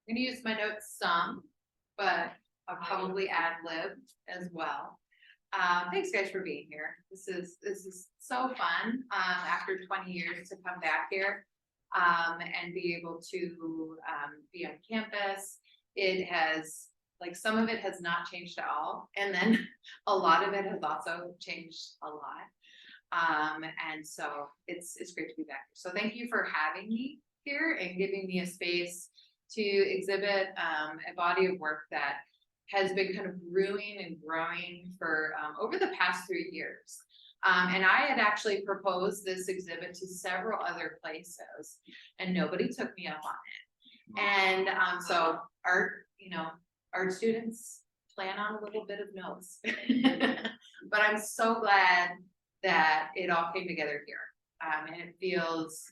I'm gonna use my notes some, but I'll probably ad lib as well. Thanks guys for being here. This is so fun, after 20 years to come back here, and be able to, be on campus. It has, like, some of it has not changed at all. And then a lot of it has also changed a lot. And so it's great to be back here. So thank you for having me here and giving me a space to exhibit, a body of work that has been kind of brewing and growing for, over the past 3 years. And I had actually proposed this exhibit to several other places and nobody took me up on it. And, so our students plan on a little bit of notes, but I'm so glad that it all came together here. And it feels,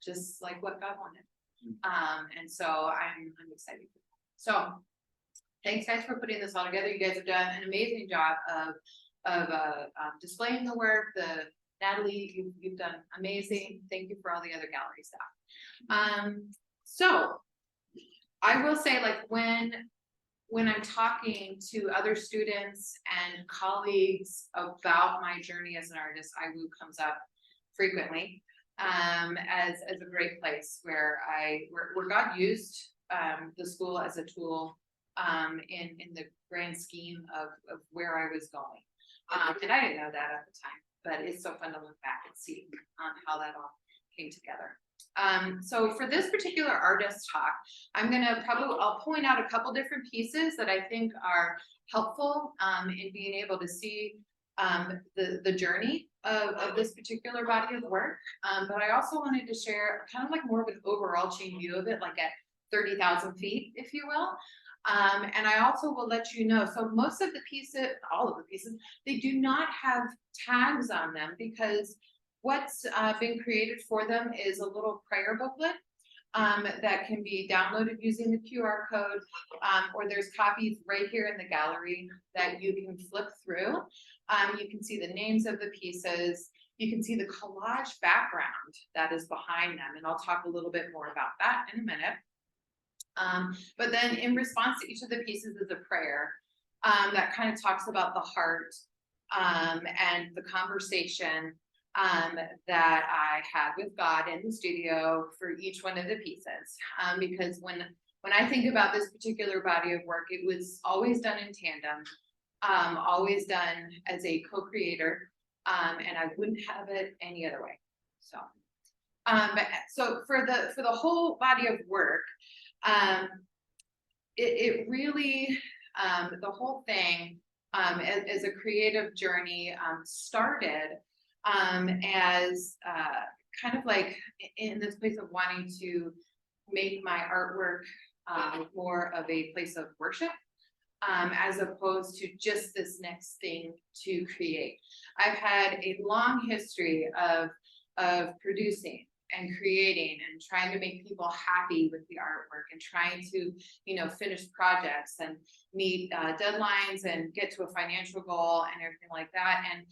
just like what God wanted. And so I'm excited. So thanks guys for putting this all together. You guys have done an amazing job of displaying the work. Natalie, you've done amazing. Thank you for all the other gallery staff. So I will say, like, when I'm talking to other students and colleagues about my journey as an artist, IWU comes up frequently, as a great place where God used, the school as a tool, in the grand scheme of where I was going. And I didn't know that at the time, but it's so fun to look back and see, how that all came together. So for this particular artist talk, I'll point out a couple different pieces that I think are helpful, in being able to see, the journey of this particular body of work. But I also wanted to share kind of like more of an overarching view of it, like at 30,000 feet, if you will. And I also will let you know, so most of the pieces, all of the pieces, they do not have tags on them because what's been created for them is a little prayer booklet, that can be downloaded using the QR code, or there's copies right here in the gallery that you can flip through. You can see the names of the pieces. You can see the collage background that is behind them, and I'll talk a little bit more about that in a minute. But then in response to each of the pieces is a prayer, that kind of talks about the heart, and the conversation, that I had with God in the studio for each one of the pieces. Because when I think about this particular body of work, it was always done in tandem, always done as a co-creator, and I wouldn't have it any other way. So, so for the whole body of work, it really, the whole thing, as a creative journey, started, as kind of like in this place of wanting to make my artwork, more of a place of worship, as opposed to just this next thing to create. I've had a long history of producing and creating and trying to make people happy with the artwork and trying to, finish projects and meet deadlines and get to a financial goal and everything like that. And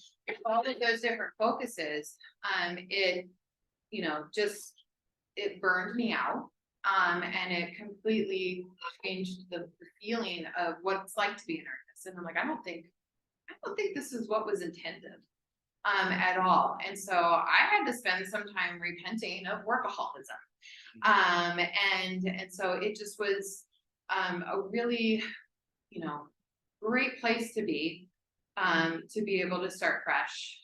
all of those different focuses, it burned me out. And it completely changed the feeling of what it's like to be an artist. And I'm like, I don't think this is what was intended, at all. And so I had to spend some time repenting of workaholism. And so it just was, a really, great place to be able to start fresh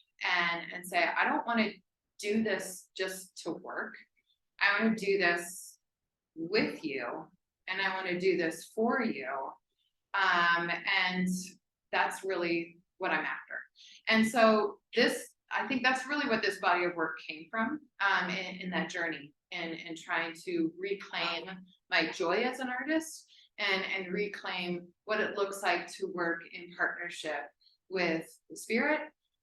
and say, I don't want to do this just to work. I want to do this with you, and I want to do this for you. And that's really what I'm after. And so I think that's really what this body of work came from, in that journey and trying to reclaim my joy as an artist and reclaim what it looks like to work in partnership with the Spirit,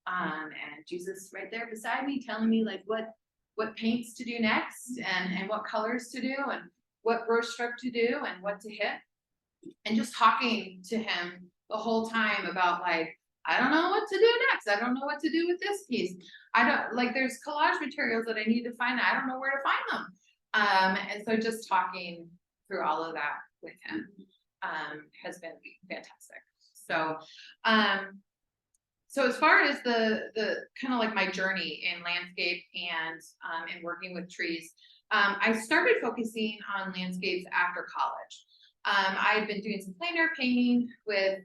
and Jesus right there beside me telling me like what paints to do next and what colors to do and what brush stroke to do and what to hit, and just talking to him the whole time about like, I don't know what to do next. I don't know what to do with this piece. I don't like, there's collage materials that I need to find. I don't know where to find them. And so just talking through all of that with him has been fantastic. So, so as far as the kind of like my journey in landscape and in working with trees, I started focusing on landscapes after college. I had been doing some plein air painting with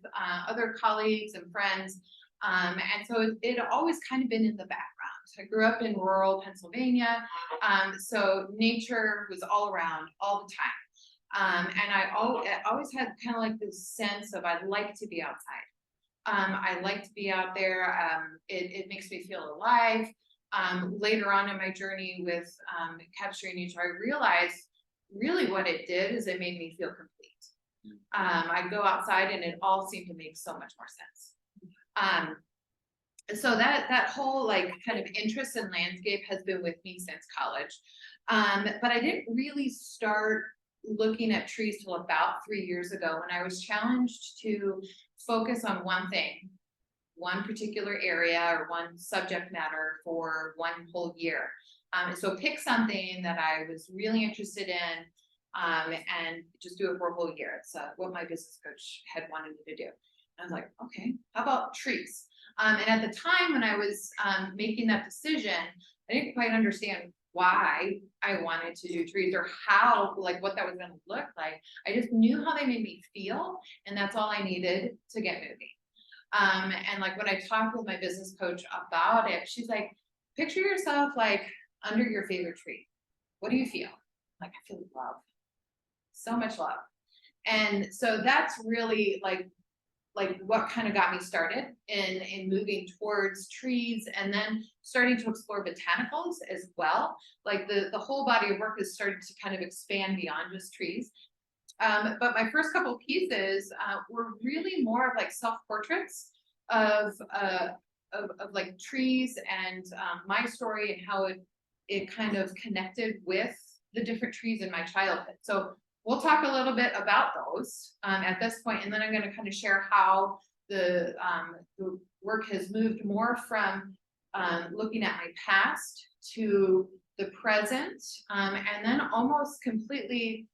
other colleagues and friends, and so it had always kind of been in the background. I grew up in rural Pennsylvania, so nature was all around all the time. And I always had kind of like this sense of I'd like to be outside. I like to be out there. It makes me feel alive. Later on in my journey with capturing nature, I realized really what it did is it made me feel complete. I'd go outside and it all seemed to make so much more sense. So that whole like kind of interest in landscape has been with me since college. But I didn't really start looking at trees till about 3 years ago when I was challenged to focus on one thing, one particular area or one subject matter for one whole year. So pick something that I was really interested in and just do it for a whole year. It's what my business coach had wanted me to do. And I was like, okay, how about trees? And at the time when I was making that decision, I didn't quite understand why I wanted to do trees or how, like what that was going to look like. I just knew how they made me feel, and that's all I needed to get moving. And like when I talked with my business coach about it, she's like, picture yourself like under your favorite tree. What do you feel? Like, I feel love, so much love. And so that's really like what kind of got me started in moving towards trees, and then starting to explore botanicals as well. Like the whole body of work has started to kind of expand beyond just trees. But my first couple of pieces were really more of like self-portraits of like trees and my story and how it kind of connected with the different trees in my childhood. So we'll talk a little bit about those at this point, and then I'm going to kind of share how the work has moved more from looking at my past to the present, and then almost completely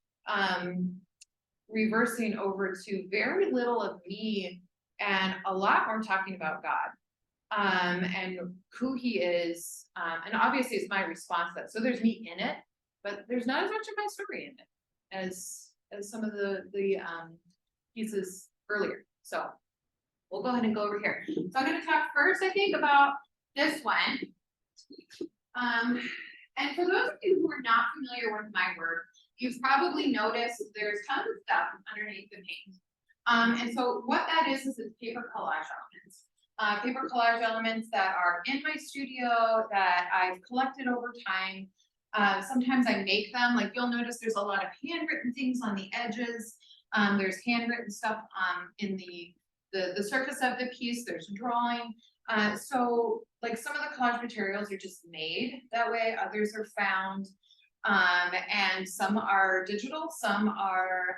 reversing over to very little of me and a lot more talking about God and who He is. And obviously it's my response to that. So there's me in it, but there's not as much of my story in it as some of the pieces earlier. So we'll go ahead and go over here. So I'm going to talk first, I think, about this one. And for those of you who are not familiar with my work, you've probably noticed there's tons of stuff underneath the paint. And so what that is it's paper collage elements. Paper collage elements that are in my studio that I've collected over time. Sometimes I make them, like you'll notice there's a lot of handwritten things on the edges. There's handwritten stuff in the surface of the piece, there's drawing. So like some of the collage materials are just made that way, others are found. And some are digital, some are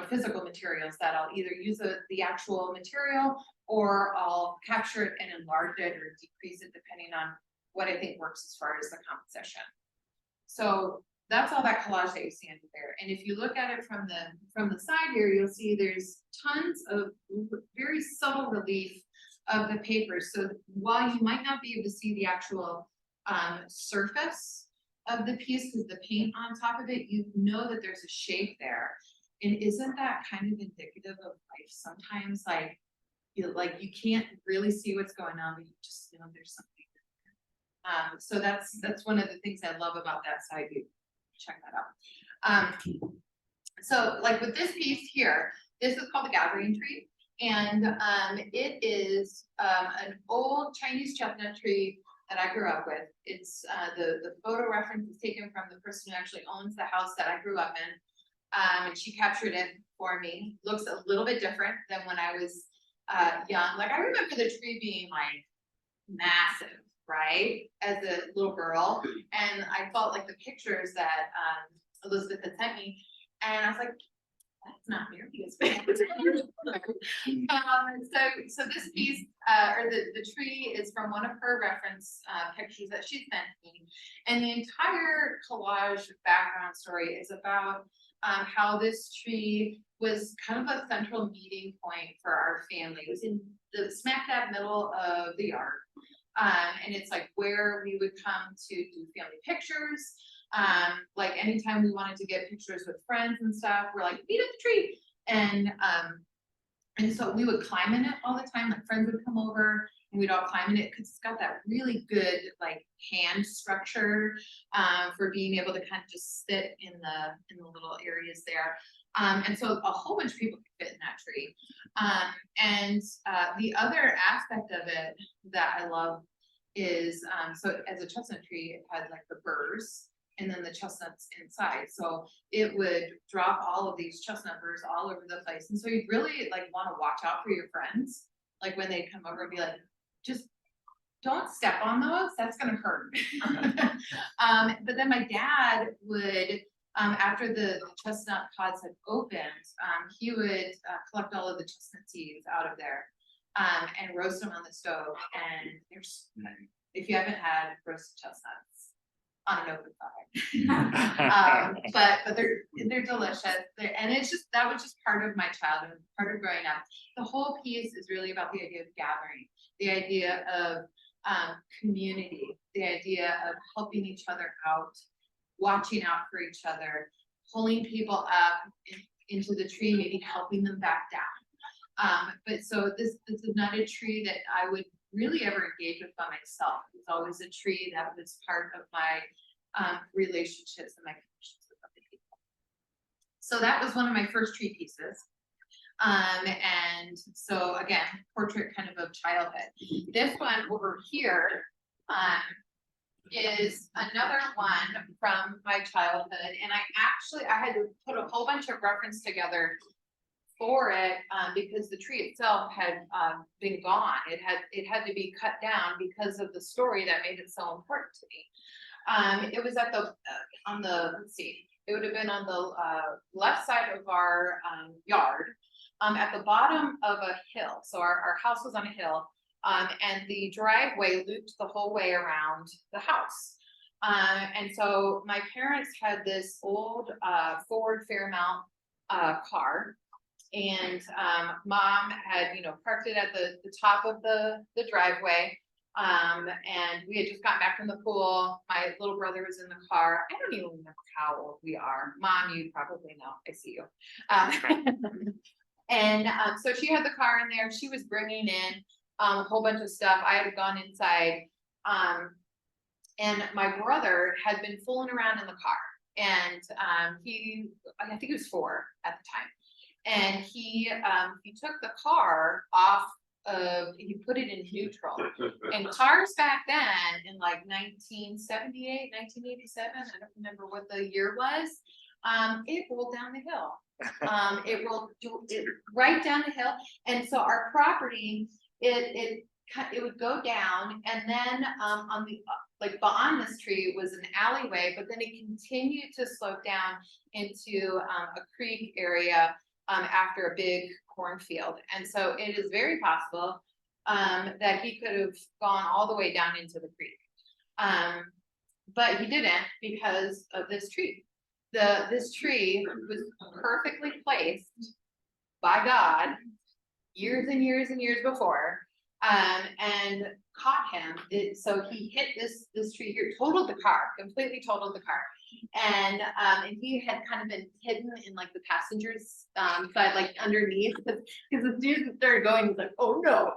physical materials that I'll either use the actual material or I'll capture it and enlarge it or decrease it depending on what I think works as far as the composition. So that's all that collage that you see under there. And if you look at it from the side here, you'll see there's tons of very subtle relief of the paper. So while you might not be able to see the actual surface of the piece with the paint on top of it, you know that there's a shape there. And isn't that kind of indicative of life? Sometimes like you can't really see what's going on, but you just know there's something. So that's one of the things I love about that side view. Check that out. So like with this piece here, this is called the gathering tree. And it is an old Chinese chestnut tree that I grew up with. It's the photo reference is taken from the person who actually owns the house that I grew up in. And she captured it for me. Looks a little bit different than when I was young. Like I remember the tree being like massive, right, as a little girl, and I felt like the pictures that Elizabeth had sent me, and I was like, that's not nearly as big. So this piece, or the tree, is from one of her reference pictures that she sent me, and the entire collage background story is about how this tree was kind of a central meeting point for our family. It was in the smack dab middle of the yard. And it's like where we would come to do family pictures. Like anytime we wanted to get pictures with friends and stuff, we're like, meet at the tree. And so we would climb in it all the time. Like friends would come over and we'd all climb in it because it's got that really good like hand structure for being able to kind of just sit in the little areas there. And so a whole bunch of people could fit in that tree. And the other aspect of it that I love is so as a chestnut tree, it had like the burrs and then the chestnuts inside. So it would drop all of these chestnut burrs all over the place. And so you really like want to watch out for your friends. Like when they come over and be like, just don't step on those, that's gonna hurt. But then my dad would, after the chestnut pods had opened, he would collect all of the chestnut seeds out of there and roast them on the stove. And there's, if you haven't had roasted chestnuts on an open fire, but they're delicious. And it's just, that was just part of my childhood, part of growing up. The whole piece is really about the idea of gathering, the idea of community, the idea of helping each other out, watching out for each other, pulling people up into the tree, maybe helping them back down. But so this is not a tree that I would really ever engage with by myself. It's always a tree that was part of my relationships and my connections with other people. So that was one of my first tree pieces. And so again, portrait kind of childhood. This one over here is another one from my childhood, and I had to put a whole bunch of reference together for it because the tree itself had been gone. It had to be cut down because of the story that made it so important to me. It was at the on the, let's see, it would have been on the left side of our yard. At the bottom of a hill. So our house was on a hill, and the driveway looped the whole way around the house. And so my parents had this old Ford Fairmount car, and mom had, parked it at the top of the driveway. And we had just gotten back from the pool. My little brother was in the car. I don't even remember how old we are. Mom, you probably know. I see you. And so she had the car in there. She was bringing in a whole bunch of stuff. I had gone inside. And my brother had been fooling around in the car. And I think he was 4 at the time. And he took the car off he put it in neutral. And cars back then in like 1978, 1987, I don't remember what the year was, it rolled down the hill. It rolled right down the hill. And so our property, it would go down, and then on the like beyond this tree was an alleyway, but then it continued to slope down into a creek area after a big cornfield. And so it is very possible that he could have gone all the way down into the creek. But he didn't because of this tree. This tree was perfectly placed by God years and years and years before, and caught him. So he hit this tree here, completely totaled the car. And he had kind of been hidden in like the passenger's side, like underneath, because the dude started going, he's like, oh no.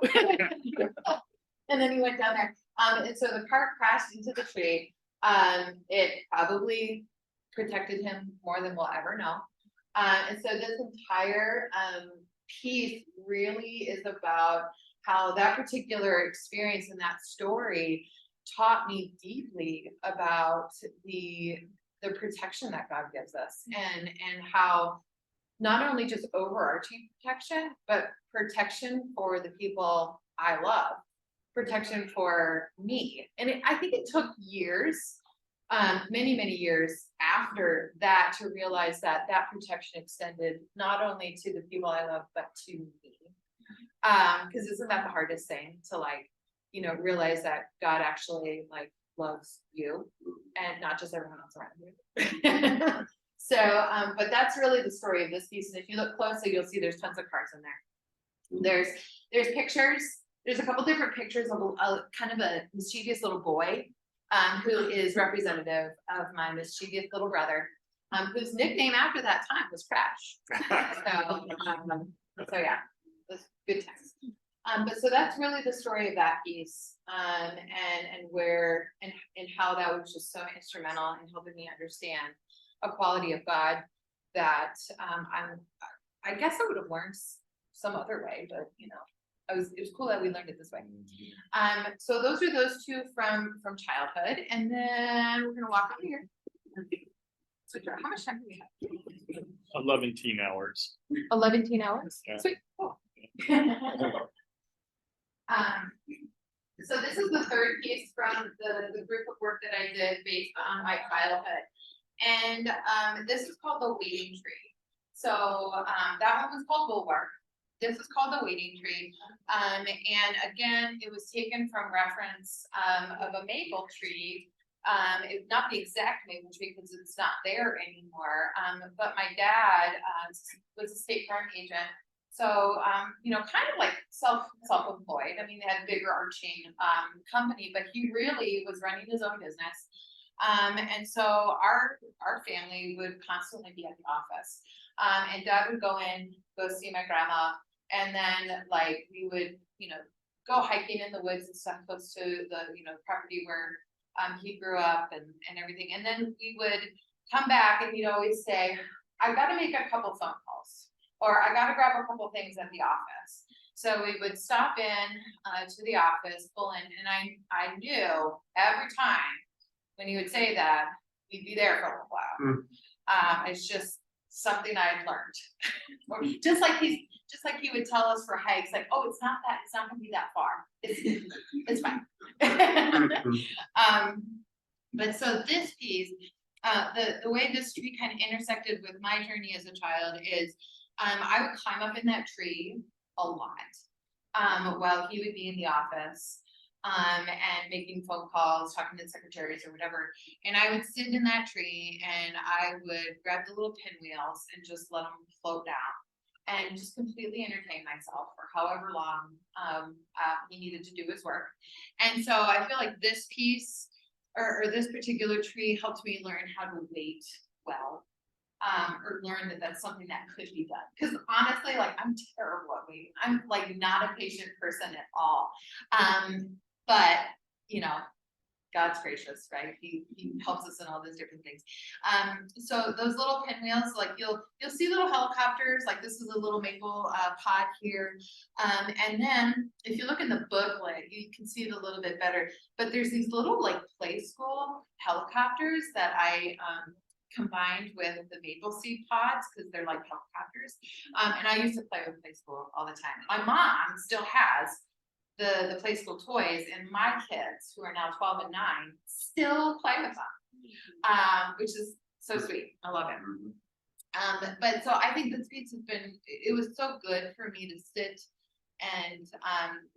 And then he went down there. And so the car crashed into the tree. It probably protected him more than we'll ever know. And so this entire piece really is about how that particular experience and that story taught me deeply about the protection that God gives us, and how not only just overarching protection, but protection for the people I love, protection for me. And I think it took years, many, many years after that to realize that protection extended not only to the people I love, but to me. Because isn't that the hardest thing to realize that God actually loves you and not just everyone else around you. So, but that's really the story of this piece. And if you look closely, you'll see there's tons of cards in there. There's pictures. There's a couple different pictures of a kind of a mischievous little boy, who is representative of my mischievous little brother, whose nickname after that time was Crash. So yeah, that's good text. But so that's really the story of that piece, and where and how that was just so instrumental in helping me understand a quality of God that I guess I would have learned some other way, but you know, it was cool that we learned it this way. So those are those two from childhood, and then we're gonna walk over here. So how much time do we have? 11 hours. 11 hours. Yeah. Sweet. Cool. So this is the third piece from the group of work that I did based on my childhood. And this is called the waiting tree. So that one was called Bulwark. This is called the waiting tree. And again, it was taken from reference of a maple tree. Not the exact maple tree because it's not there anymore. But my dad was a state farm agent. So, you know, kind of like self-employed. I mean, they had a bigger arching company, but he really was running his own business. And so our family would constantly be at the office. And Dad would go see my grandma, and then like we would, you know, go hiking in the woods and stuff close to the, you know, property where he grew up and everything. And then we would come back and he'd always say, I've got to make a couple phone calls, or I got to grab a couple things at the office. So we would stop in to the office, pull in, and I knew every time when he would say that, we'd be there for a little while. It's just something I had learned. Or just like he would tell us for hikes, like, oh, it's not gonna be that far. It's fine. But so this piece, the way this tree kind of intersected with my journey as a child is I would climb up in that tree a lot while he would be in the office. And making phone calls, talking to secretaries or whatever. And I would sit in that tree and I would grab the little pinwheels and just let them float down and just completely entertain myself for however long he needed to do his work. And so I feel like this piece or this particular tree helped me learn how to wait well. Or learn that that's something that could be done. Because honestly, like I'm terrible at waiting. I'm like not a patient person at all. But you know, God's gracious, right? He helps us in all those different things. So those little pinwheels, like you'll see little helicopters, like this is a little maple pod here. And then if you look in the booklet, you can see it a little bit better. But there's these little like play school helicopters that I combined with the maple seed pods because they're like helicopters. And I used to play with play school all the time. My mom still has the play school toys, and my kids who are now 12 and 9 still play with them, which is so sweet. I love it. But so I think this piece has been, it was so good for me to sit and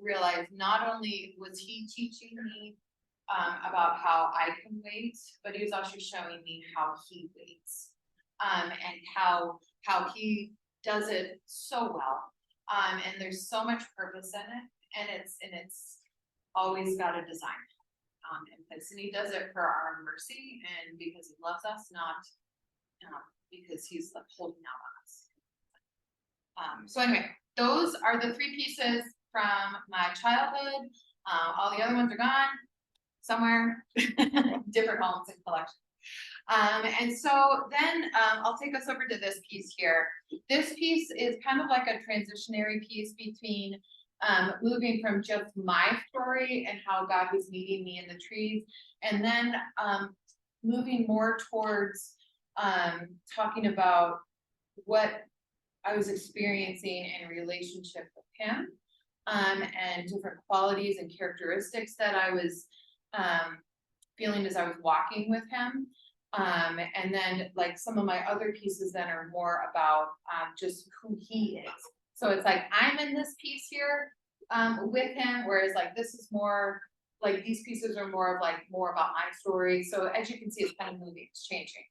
realize not only was he teaching me about how I can wait, but he was also showing me how he waits, and how he does it so well. And there's so much purpose in it. And it's always got a design in place, and he does it for our mercy and because he loves us, not because he's like holding out on us. So anyway, those are the three pieces from my childhood. All the other ones are gone somewhere, different homes and collections. And so then I'll take us over to this piece here. This piece is kind of like a transitionary piece between moving from just my story and how God was meeting me in the trees, and then moving more towards talking about what I was experiencing in relationship with him, and different qualities and characteristics that I was feeling as I was walking with him. And then like some of my other pieces then are more about just who he is. So it's like, I'm in this piece here with him, whereas like, this is more like, these pieces are more of like, more about my story. So as you can see, it's kind of moving, it's changing.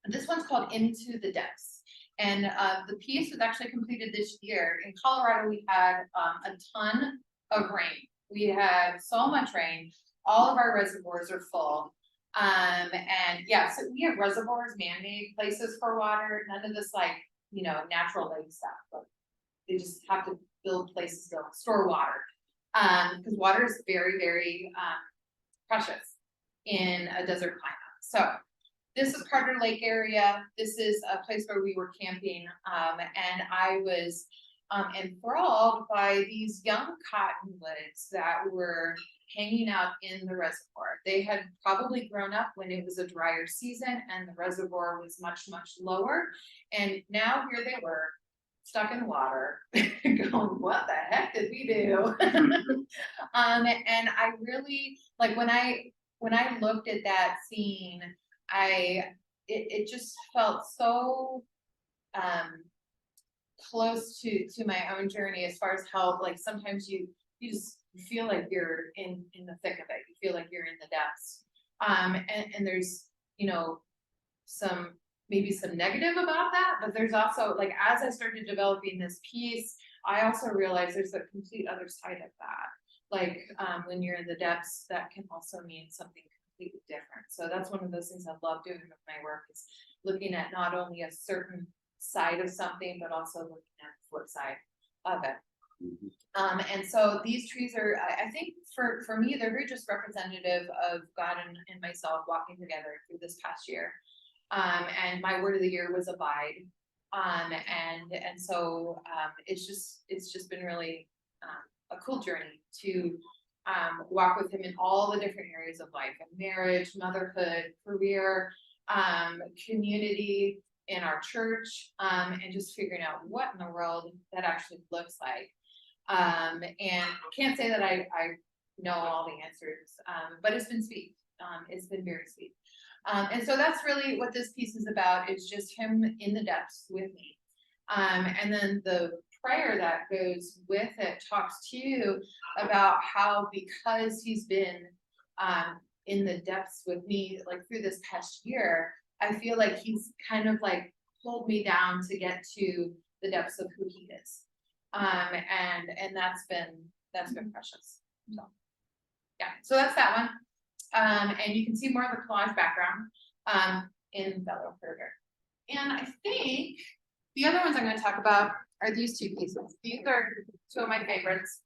This one's called Into the Depths. And the piece was actually completed this year. In Colorado, we had a ton of rain. We had so much rain. All of our reservoirs are full. And yeah, so we have reservoirs, man-made places for water, none of this like, natural lake stuff, but they just have to build places to store water. Because water is very, very precious in a desert climate. So this is Carter Lake area. This is a place where we were camping, and I was enthralled by these young cottonwoods that were hanging out in the reservoir. They had probably grown up when it was a drier season and the reservoir was much, much lower. And now here they were, stuck in water, going, what the heck did we do? And I really, like, when I looked at that scene, it just felt so close to my own journey, as far as how, like, sometimes you just feel like you're in the thick of it. You feel like you're in the depths. And there's, maybe some negative about that, but there's also, like, as I started developing this piece, I also realized there's a complete other side of that. Like, when you're in the depths, that can also mean something completely different. So that's one of those things I love doing with my work, is looking at not only a certain side of something, but also looking at the flip side of it. And so these trees are, I think for me, they're very just representative of God and myself walking together through this past year. And my word of the year was abide. And so it's just been really a cool journey to walk with him in all the different areas of life, and marriage, motherhood, career, community, in our church, and just figuring out what in the world that actually looks like. And can't say that I know all the answers, but it's been sweet. It's been very sweet. And so that's really what this piece is about. It's just him in the depths with me. And then the prayer that goes with it talks to you about how, because he's been in the depths with me, like, through this past year, I feel like he's kind of like pulled me down to get to the depths of who he is. And that's been precious. So yeah, so that's that one. And you can see more of the collage background in that little further. And I think the other ones I'm going to talk about are these two pieces. These are two of my favorites.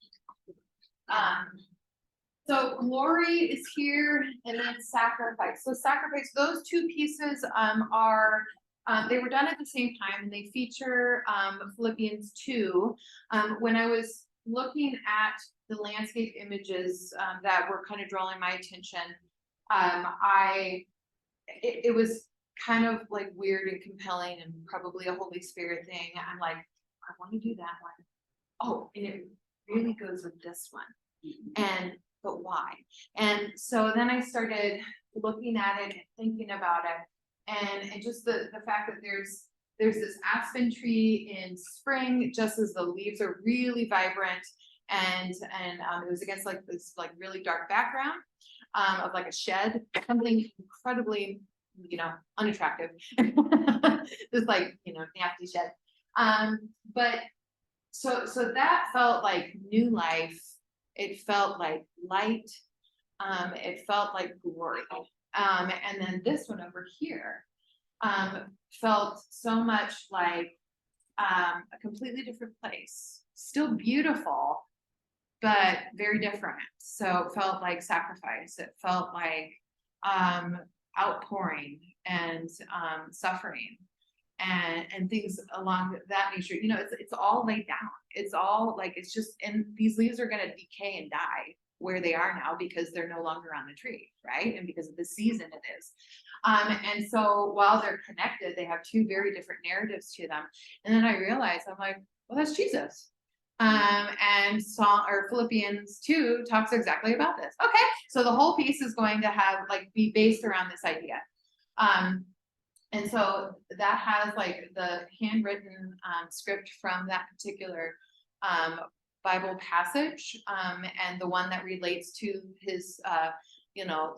So glory is here, and then sacrifice. So sacrifice, those two pieces are, they were done at the same time, and they feature Philippians 2. When I was looking at the landscape images that were kind of drawing my attention, it was kind of like weird and compelling, and probably a Holy Spirit thing. I'm like, I want to do that one. Oh, and it really goes with this one. But why? And so then I started looking at it and thinking about it, and just the fact that there's this aspen tree in spring, just as the leaves are really vibrant, and it was against like this like really dark background of like a shed, something incredibly unattractive, this like nasty shed. But so that felt like new life. It felt like light. It felt like glory. And then this one over here felt so much like a completely different place. Still beautiful, but very different. So it felt like sacrifice. It felt like outpouring and suffering and things along that nature. It's all laid down. It's all like, it's just, and these leaves are going to decay and die where they are now, because they're no longer on the tree, right? And because of the season it is. And so while they're connected, they have two very different narratives to them. And then I realized, I'm like, well, that's Jesus. And Philippians 2 talks exactly about this. Okay, so the whole piece is going to have be based around this idea. And so that has like the handwritten script from that particular Bible passage, and the one that relates to his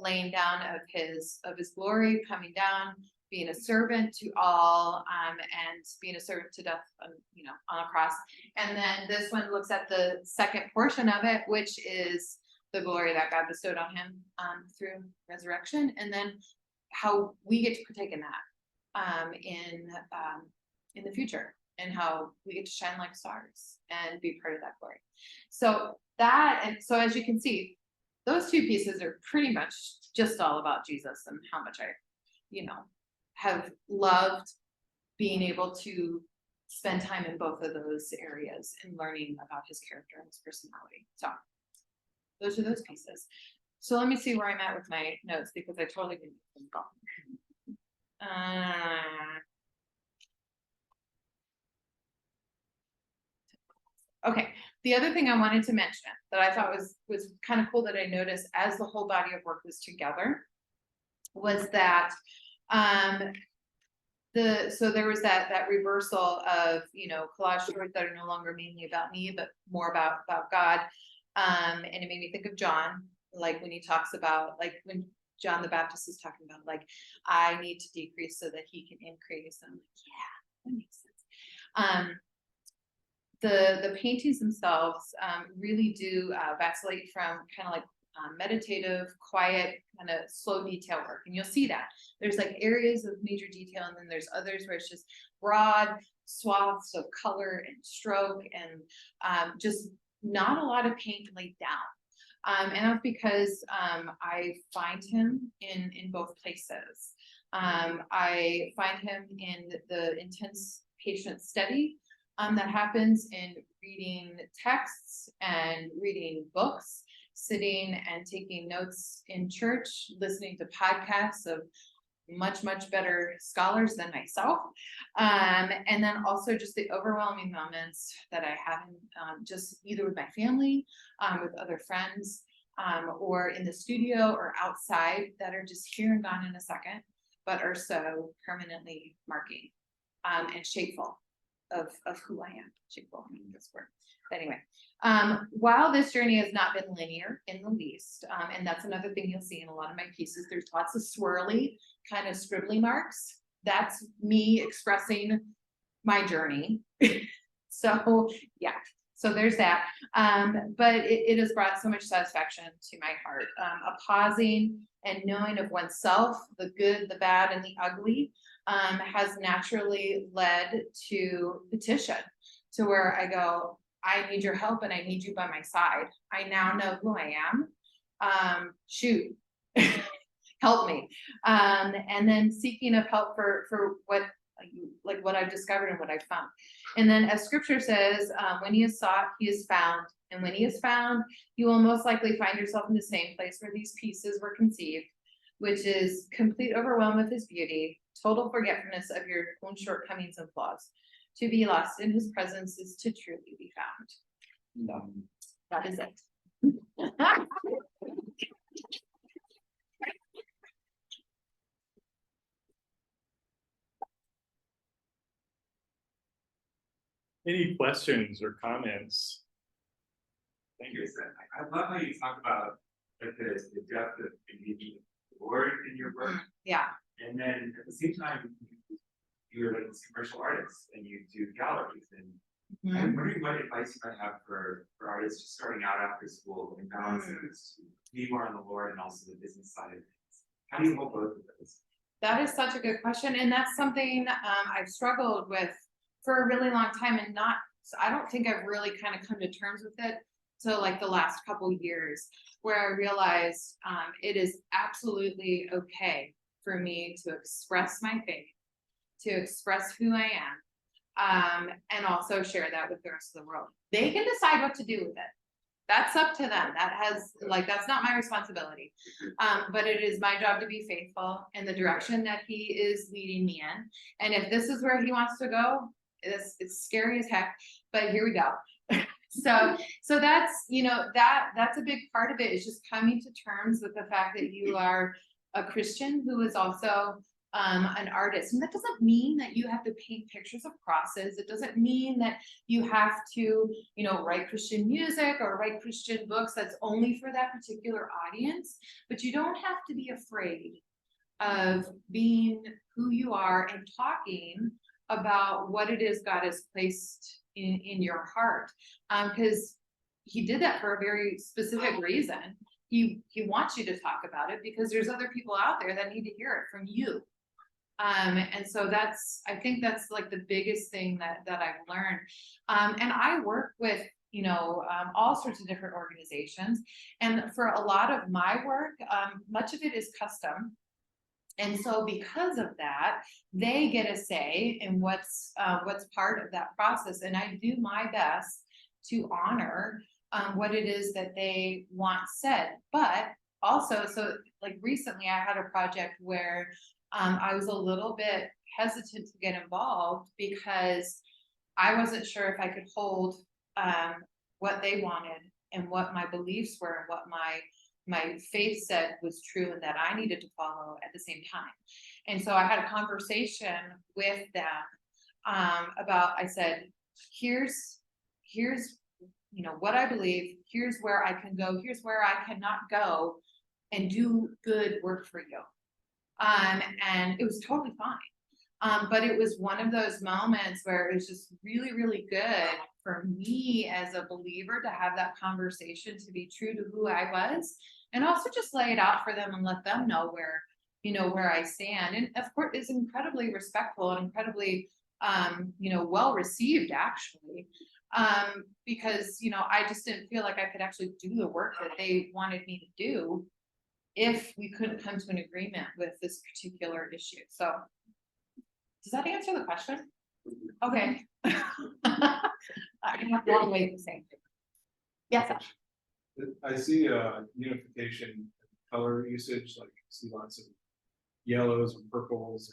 laying down of his glory, coming down, being a servant to all, and being a servant to death, on a cross. And then this one looks at the second portion of it, which is the glory that God bestowed on him through resurrection, and then how we get to partake in that in the future, and how we get to shine like stars and be part of that glory. So as you can see, those two pieces are pretty much just all about Jesus and how much I, have loved being able to spend time in both of those areas and learning about his character and his personality. So those are those pieces. So let me see where I'm at with my notes, because I totally didn't go. Okay, the other thing I wanted to mention that I thought was kind of cool that I noticed as the whole body of work was together was that so there was that reversal of collage stories that are no longer mainly about me but more about God, and it made me think of John, like when he talks about, like when John the Baptist is talking about, like, I need to decrease so that he can increase, and I'm like, yeah, that makes sense. The paintings themselves really do vacillate from kind of like meditative, quiet, kind of slow detail work. And you'll see that there's like areas of major detail, and then there's others where it's just broad swaths of color and stroke, and just not a lot of paint laid down. And that's because I find him in both places. I find him in the intense patient study that happens in reading texts and reading books, sitting and taking notes in church, listening to podcasts of much, much better scholars than myself. And then also just the overwhelming moments that I have just either with my family, with other friends, or in the studio or outside, that are just here and gone in a second, but are so permanently marking and shapeful of who I am. Shapeful, I mean, this word. But anyway, while this journey has not been linear in the least, and that's another thing you'll see in a lot of my pieces, there's lots of swirly, kind of scribbly marks. That's me expressing my journey. So yeah, so there's that. But it has brought so much satisfaction to my heart. A pausing and knowing of oneself, the good, the bad, and the ugly, has naturally led to petition, to where I go, I need your help and I need you by my side. I now know who I am. Shoot, help me. And then seeking of help for what, like what I've discovered and what I've found. And then as scripture says, when he is sought, he is found. And when he is found, you will most likely find yourself in the same place where these pieces were conceived, which is complete overwhelm of his beauty, total forgetfulness of your own shortcomings and flaws. To be lost in his presence is to truly be found. So that is it. Any questions or comments? Thank you. I love how you talk about like the depth of the Lord in your work. Yeah. And then at the same time, you're like a commercial artist and you do galleries. And I'm wondering what advice you might have for artists just starting out after school and balancing this to be more on the Lord and also the business side of things. How do you hold both of those? That is such a good question. And that's something I've struggled with for a really long time, and I don't think I've really kind of come to terms with it till like the last couple years, where I realized it is absolutely okay for me to express my faith, to express who I am, and also share that with the rest of the world. They can decide what to do with it. That's up to them. That's not my responsibility. But it is my job to be faithful in the direction that he is leading me in. And if this is where he wants to go, it's scary as heck, but here we go. So that's, that's a big part of it, is just coming to terms with the fact that you are a Christian who is also an artist. And that doesn't mean that you have to paint pictures of crosses. It doesn't mean that you have to, write Christian music or write Christian books that's only for that particular audience. But you don't have to be afraid of being who you are and talking about what it is God has placed in your heart. Because he did that for a very specific reason. He wants you to talk about it because there's other people out there that need to hear it from you. And so I think that's like the biggest thing that I've learned. And I work with, all sorts of different organizations. And for a lot of my work, much of it is custom. And so because of that, they get a say in what's part of that process. And I do my best to honor what it is that they want said. But also, so like recently I had a project where I was a little bit hesitant to get involved because I wasn't sure if I could hold what they wanted and what my beliefs were and what my faith said was true and that I needed to follow at the same time. And so I had a conversation with them about, I said, here's what I believe, here's where I can go, here's where I cannot go and do good work for you. And it was totally fine. But it was one of those moments where it was just really, really good for me as a believer to have that conversation, to be true to who I was, and also just lay it out for them and let them know where I stand. And of course, it's incredibly respectful and incredibly, well received actually. Because, I just didn't feel like I could actually do the work that they wanted me to do if we couldn't come to an agreement with this particular issue. So does that answer the question? Okay. I have a long way to say. Yes. I see unification color usage, like I see lots of yellows and purples.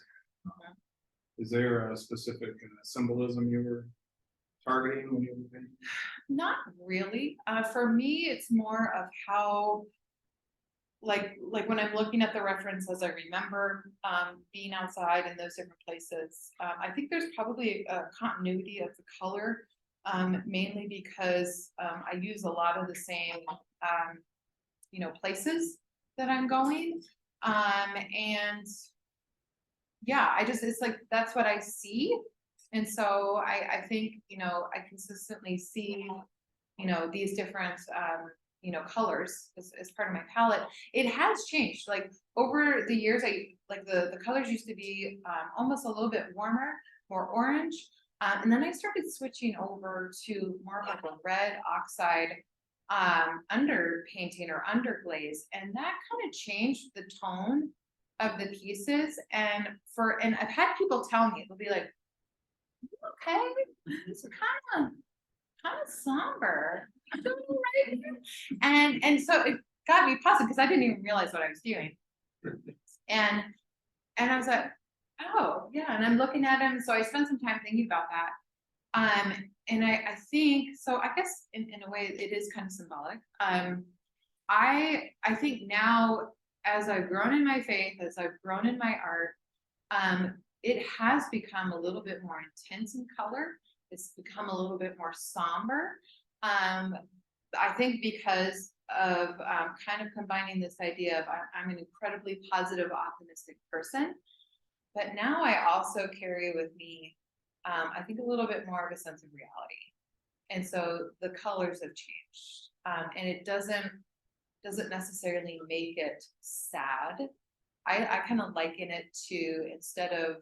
Is there a specific symbolism you were targeting when you were thinking? Not really. For me, it's more of how, like when I'm looking at the references, I remember being outside in those different places. I think there's probably a continuity of the color, mainly because I use a lot of the same, places that I'm going. And yeah, it's like, that's what I see. And so I think, I consistently see, these different, colors as part of my palette. It has changed, like over the years, the colors used to be almost a little bit warmer, more orange. And then I started switching over to more of like a red oxide underpainting or underglaze. And that kind of changed the tone of the pieces. And I've had people tell me, they'll be like, okay, it's kind of somber. And so it got me puzzled because I didn't even realize what I was doing. And I was like, oh yeah, and I'm looking at him. So I spent some time thinking about that. And I think, so I guess in a way it is kind of symbolic. I think now, as I've grown in my faith, as I've grown in my art, it has become a little bit more intense in color. It's become a little bit more somber. I think because of kind of combining this idea of I'm an incredibly positive, optimistic person, but now I also carry with me, I think, a little bit more of a sense of reality. And so the colors have changed, and it doesn't necessarily make it sad. I kind of liken it to, instead of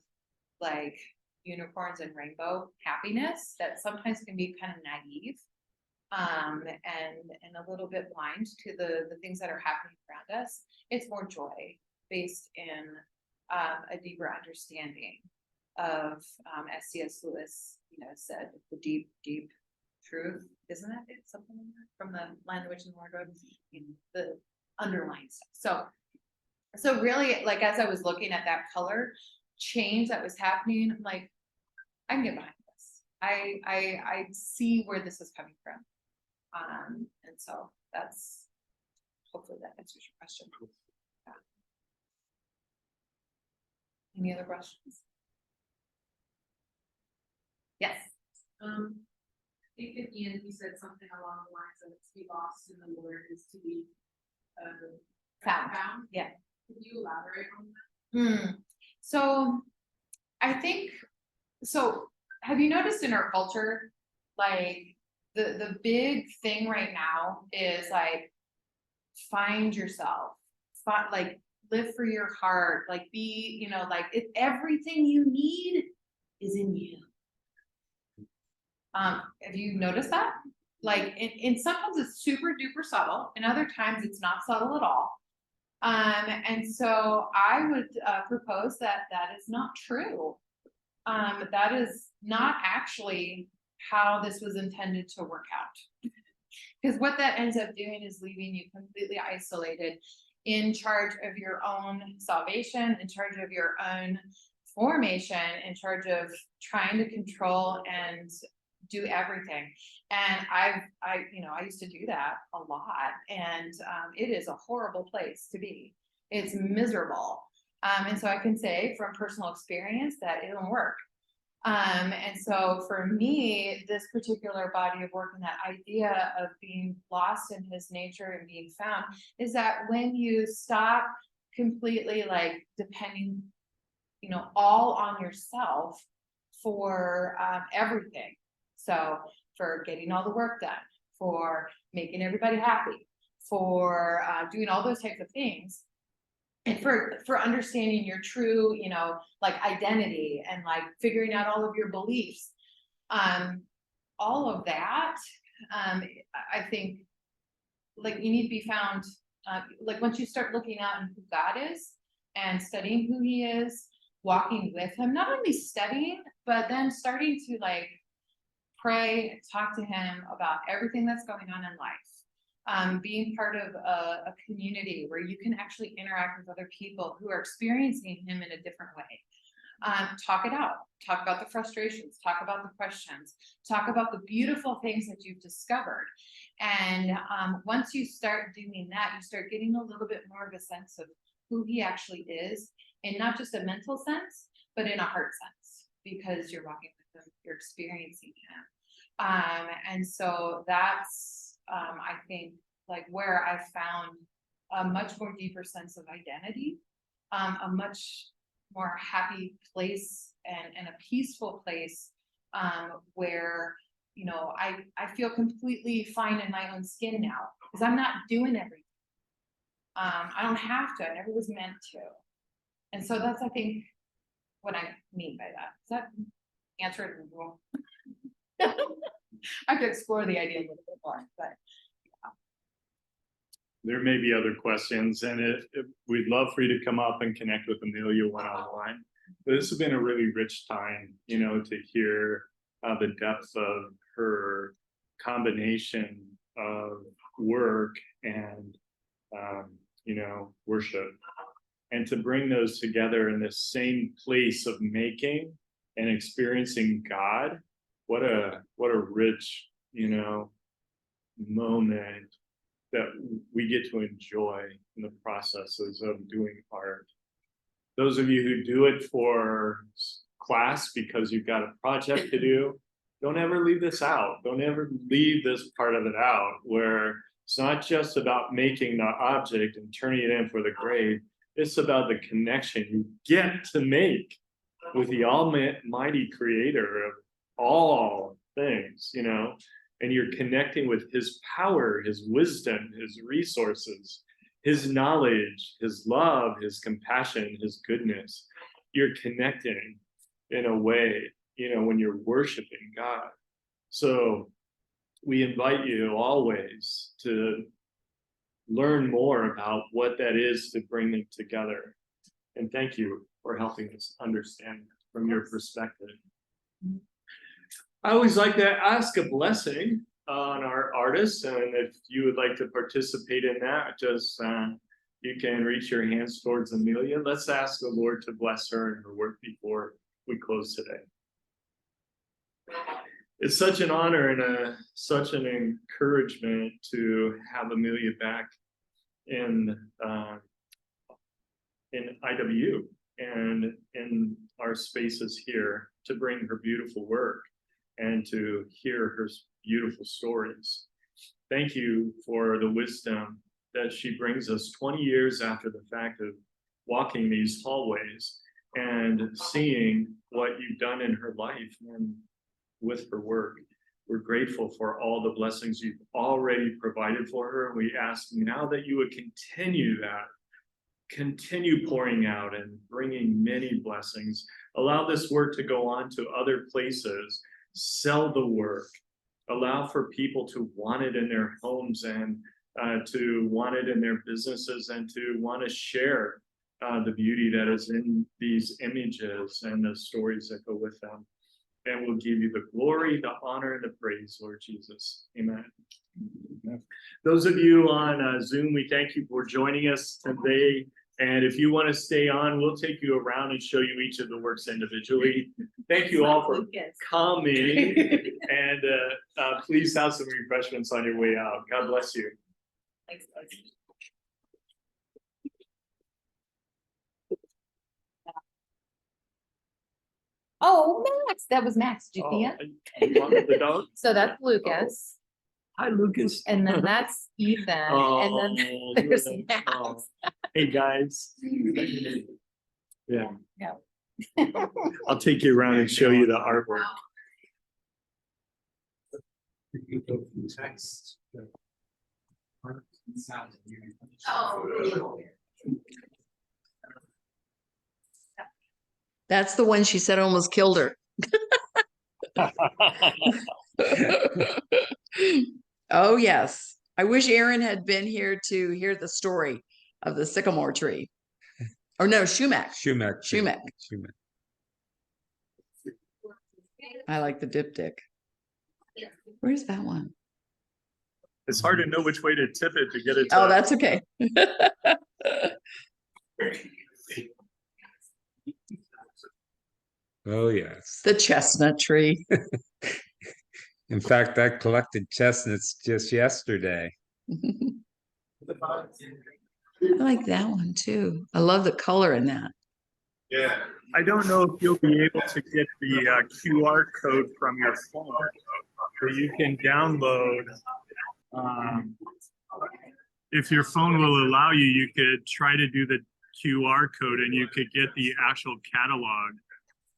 like unicorns and rainbow happiness, that sometimes can be kind of naive, and a little bit blind to the things that are happening around us. It's more joy based in a deeper understanding of, as C.S. Lewis, said, the deep truth, isn't it? It's something like that, from the Lion, the Witch, and the Wardrobe, the underlying stuff. So really, like, as I was looking at that color change that was happening, I'm like, I can get behind this. I see where this is coming from. And so that's, hopefully that answers your question. Yeah. Any other questions? Yes. I think at the end you said something along the lines of to be lost in the Lord is to be Found. found. Yeah. Could you elaborate on So I think, so have you noticed in our culture, like the big thing right now is like find yourself, like live for your heart, like be, like everything you need is in you. Have you noticed that? Like, in sometimes it's super duper subtle, and other times it's not subtle at all. And so I would propose that that is not true. That is not actually how this was intended to work out. Because what that ends up doing is leaving you completely isolated, in charge of your own salvation, in charge of your own formation, in charge of trying to control and do everything. And I used to do that a lot, and it is a horrible place to be. It's miserable. And so I can say from personal experience that it don't work. And so for me, this particular body of work and that idea of being lost in his nature and being found is that when you stop completely like depending, all on yourself for everything. So for getting all the work done, for making everybody happy, for doing all those types of things, and for understanding your true, like identity, and like figuring out all of your beliefs, all of that, I think, like you need to be found, like once you start looking out and who God is and studying who he is, walking with him, not only studying, but then starting to like pray and talk to him about everything that's going on in life. Being part of a community where you can actually interact with other people who are experiencing him in a different way. Talk it out, talk about the frustrations, talk about the questions, talk about the beautiful things that you've discovered. And once you start doing that, you start getting a little bit more of a sense of who he actually is, in not just a mental sense, but in a heart sense, because you're walking with him, you're experiencing him. And so that's, I think, like where I found a much more deeper sense of identity, a much more happy place, and a peaceful place, where, I feel completely fine in my own skin now, because I'm not doing everything. I don't have to, I never was meant to. And so that's, I think, what I mean by that. Does that answer it in rule? I have to explore the idea a little bit more, but There may be other questions, and we'd love for you to come up and connect with Amelia one-on-one. But this has been a really rich time, to hear the depth of her combination of work and, worship. And to bring those together in the same place of making and experiencing God, what a rich, moment that we get to enjoy in the processes of doing art. Those of you who do it for class because you've got a project to do, don't ever leave this out. Don't ever leave this part of it out, where it's not just about making the object and turning it in for the grade. It's about the connection you get to make with the almighty creator of all things, and you're connecting with his power, his wisdom, his resources, his knowledge, his love, his compassion, his goodness. You're connecting in a way, when you're worshiping God. So we invite you always to learn more about what that is to bring them together. And thank you for helping us understand from your perspective. I always like to ask a blessing on our artists, and if you would like to participate in that, just you can reach your hands towards Amelia. Let's ask the Lord to bless her and her work before we close today. It's such an honor and such an encouragement to have Amelia back in IW and in our spaces here, to bring her beautiful work and to hear her beautiful stories. Thank you for the wisdom that she brings us 20 years after the fact of walking these hallways and seeing what you've done in her life and with her work. We're grateful for all the blessings you've already provided for her. We ask now that you would continue that, continue pouring out and bringing many blessings. Allow this work to go on to other places, sell the work, allow for people to want it in their homes and to want it in their businesses and to want to share the beauty that is in these images and the stories that go with them. And we'll give you the glory, the honor, and the praise, Lord Jesus. Amen. Those of you on Zoom, we thank you for joining us today. And if you want to stay on, we'll take you around and show you each of the works individually. Thank you all for coming. And please have some refreshments on your way out. God bless you. Thanks, guys. Oh, Max, that was Max. Did you see it? Oh, the dog? So that's Lucas, Hi, Lucas. and then that's Ethan, and then Oh, there's look at that. Max. Oh. Hey, guys. Yeah. Yeah. I'll take you around and show you the artwork. Text. Oh. That's the one she said almost killed her. Oh, yes. I wish Aaron had been here to hear the story of the sycamore tree. Or no, Shumac. Shumac. I like the diptych. Where's that one? It's hard to know which way to tip it to get it. Oh, that's okay. Oh, yes. The chestnut tree. In fact, I collected chestnuts just yesterday. I like that one too. I love the color in that. Yeah. I don't know if you'll be able to get the QR code from your phone, so you can download. If your phone will allow you, you could try to do the QR code and you could get the actual catalog.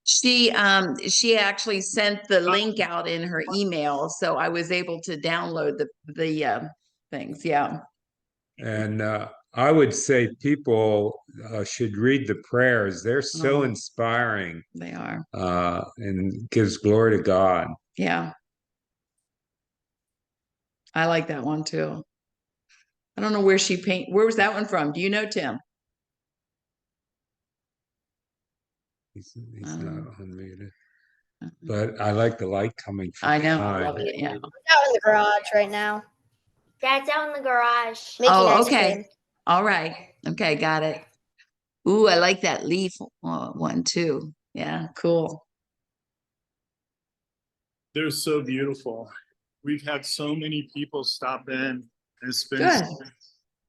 She actually sent the link out in her email, so I was able to download the things. Yeah. And I would say people should read the prayers. They're so inspiring. They are. And gives glory to God. Yeah. I like that one too. I don't know where where was that one from? Do you know, Tim? He's not unmuted. But I like the light coming from I know. I behind. love it. Yeah. Out in the garage right now. Dad's out in the garage. Making Oh, ice okay. cream. All right. Okay, got it. Ooh, I like that leaf one too. Yeah, cool. They're so beautiful. We've had so many people stop in and spend Good. a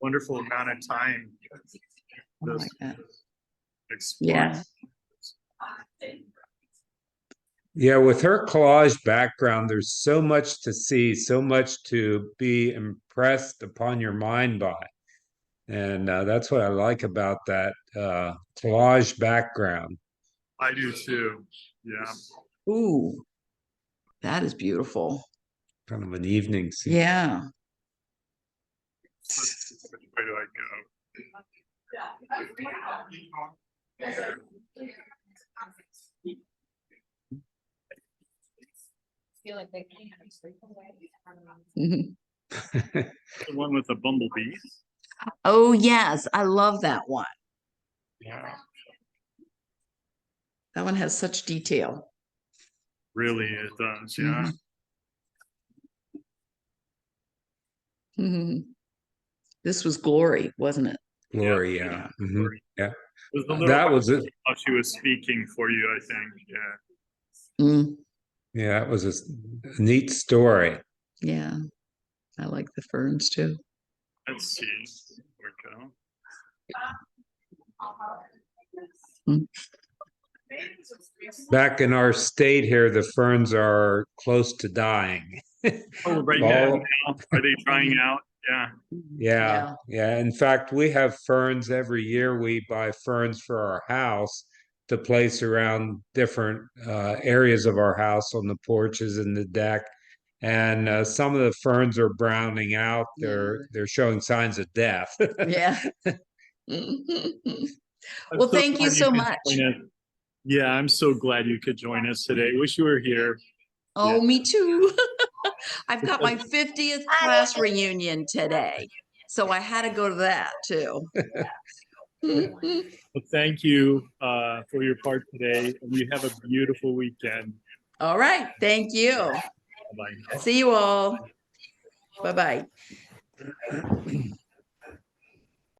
wonderful amount of time. I like that. Exploring. Yeah. Yeah, with her collage background, there's so much to see, so much to be impressed upon your mind by. And that's what I like about that collage background. I do too. Yeah. Ooh, that is beautiful. Kind of an evening scene. Yeah. Which way do I go? Feel like they can't sleep away. Mhm. The one with the bumblebees. Oh, yes. I love that one. Yeah. That one has such detail. Really, it does. Yeah. Mhm. This was Glory, wasn't it? Glory, yeah. Mhm. Yeah. It was a little That was it. how she was speaking for you, I think. Yeah. Mm, Yeah, it was a neat story. yeah. I like the ferns too. Let's see. There we go. Back in our state here, the ferns are close to dying. Oh, right All- now. Are they trying out? Yeah, Yeah, yeah. In fact, we have ferns every year. We buy ferns for our house to place around different areas of our house on the porches and the deck. And some of the ferns are browning out. They're showing signs of death. Yeah. I'm Well, so thank you glad so could much. join us. Yeah, I'm so glad you could join us today. Wish you were here. Oh, Yeah. me too. I've got my 50th class reunion today. So I had to go to that too. Well, thank you for your part today, and you have a beautiful weekend. All right. Thank you. Bye. See you all. Bye-bye.